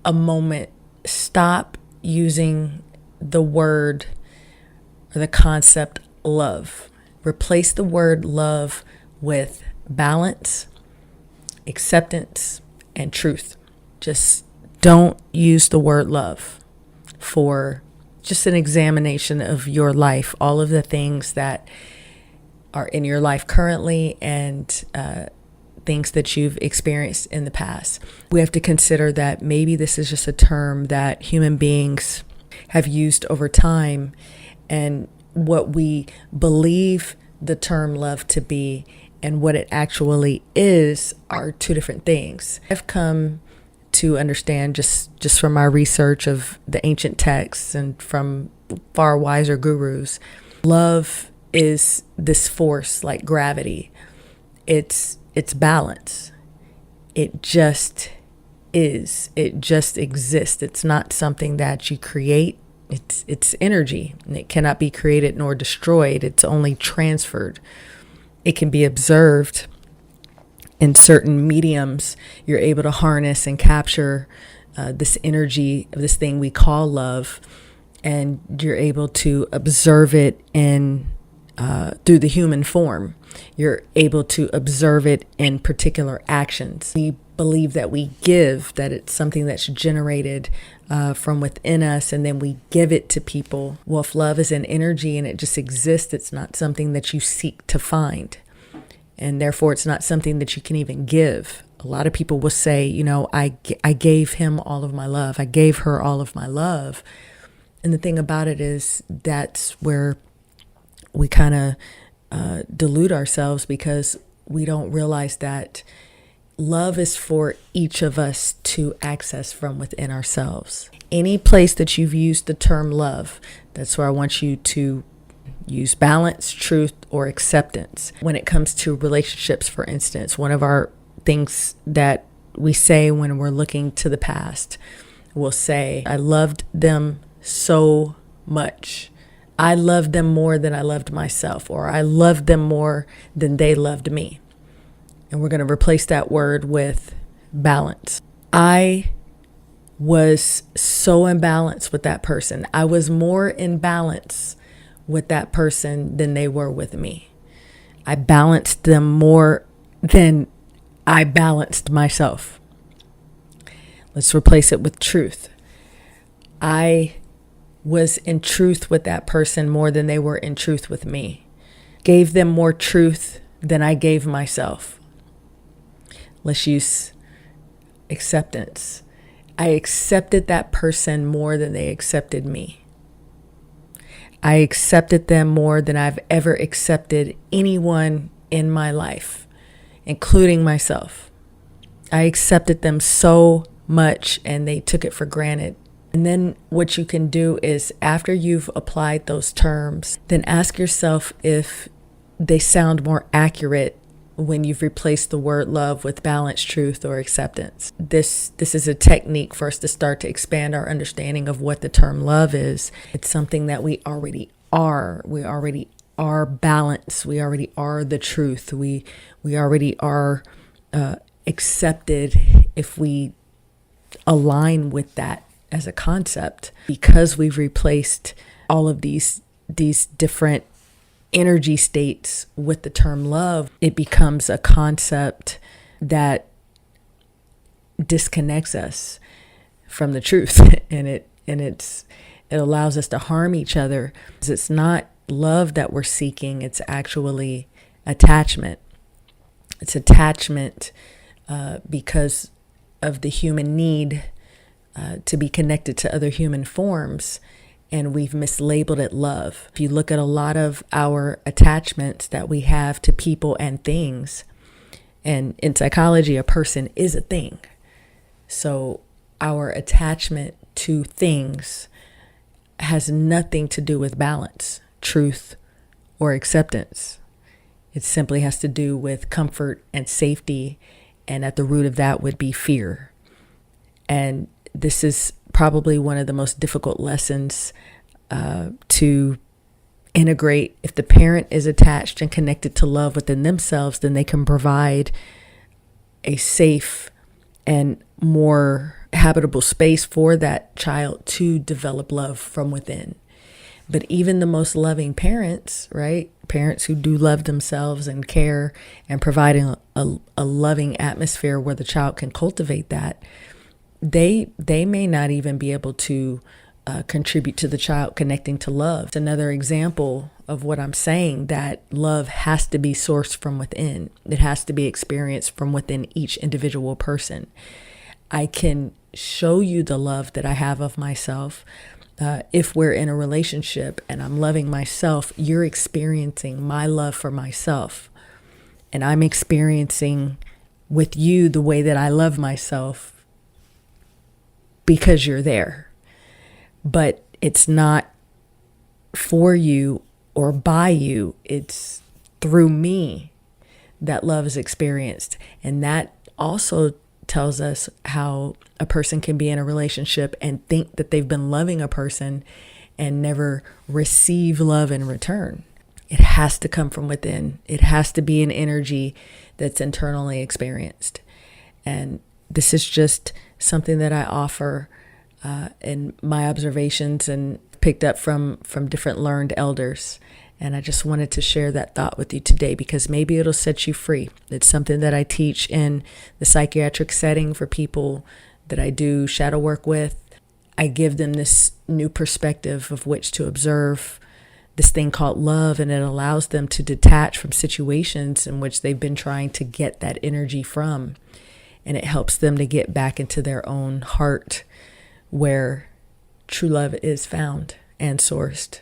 A moment, stop using the word or the concept love. Replace the word love with balance, acceptance, and truth. Just don't use the word love for just an examination of your life, all of the things that are in your life currently and things that you've experienced in the past. We have to consider that maybe this is just a term that human beings have used over time, and what we believe the term love to be and what it actually is are two different things. I've come to understand just from my research of the ancient texts and from far wiser gurus, love is this force like gravity. It's balance. It just is. It just exists. It's not something that you create. It's energy, and it cannot be created nor destroyed. It's only transferred. It can be observed in certain mediums. You're able to harness and capture this energy of this thing we call love, and you're able to observe it in through the human form. You're able to observe it in particular actions. We believe that we give, that it's something that's generated from within us, and then we give it to people. Well, if love is an energy and it just exists, it's not something that you seek to find. And therefore, it's not something that you can even give. A lot of people will say, you know, I gave him all of my love. I gave her all of my love. And the thing about it is that's where we kind of delude ourselves, because we don't realize that love is for each of us to access from within ourselves. Any place that you've used the term love, that's where I want you to use balance, truth, or acceptance. When it comes to relationships, for instance, one of our things that we say when we're looking to the past, we'll say, I loved them so much. I loved them more than I loved myself, or I loved them more than they loved me. And we're going to replace that word with balance. I was so imbalanced with that person. I was more in balance with that person than they were with me. I balanced them more than I balanced myself. Let's replace it with truth. I was in truth with that person more than they were in truth with me. Gave them more truth than I gave myself. Let's use acceptance. I accepted that person more than they accepted me. I accepted them more than I've ever accepted anyone in my life, including myself. I accepted them so much, and they took it for granted. And then what you can do is, after you've applied those terms, then ask yourself if they sound more accurate when you've replaced the word love with balance, truth, or acceptance. This is a technique for us to start to expand our understanding of what the term love is. It's something that we already are. We already are balance. We already are the truth. We already are accepted if we align with that as a concept. Because we've replaced all of these different energy states with the term love, it becomes a concept that disconnects us from the truth, and it allows us to harm each other. It's not love that we're seeking, it's actually attachment. It's attachment because of the human need to be connected to other human forms, and we've mislabeled it love. If you look at a lot of our attachments that we have to people and things, and in psychology, a person is a thing. So our attachment to things has nothing to do with balance, truth, or acceptance. It simply has to do with comfort and safety, and at the root of that would be fear. And this is probably one of the most difficult lessons to integrate. If the parent is attached and connected to love within themselves, then they can provide a safe and more habitable space for that child to develop love from within. But even the most loving parents, right? Parents who do love themselves and care and providing a loving atmosphere where the child can cultivate that, they may not even be able to contribute to the child connecting to love. It's another example of what I'm saying, that love has to be sourced from within. It has to be experienced from within each individual person. I can show you the love that I have of myself. If we're in a relationship and I'm loving myself, you're experiencing my love for myself. And I'm experiencing with you the way that I love myself because you're there. But it's not for you or by you. It's through me that love is experienced. And that also tells us how a person can be in a relationship and think that they've been loving a person and never receive love in return. It has to come from within. It has to be an energy that's internally experienced. And this is just something that I offer in my observations and picked up from different learned elders. And I just wanted to share that thought with you today because maybe it'll set you free. It's something that I teach in the psychiatric setting for people that I do shadow work with. I give them this new perspective of which to observe this thing called love, and it allows them to detach from situations in which they've been trying to get that energy from. And it helps them to get back into their own heart where true love is found and sourced.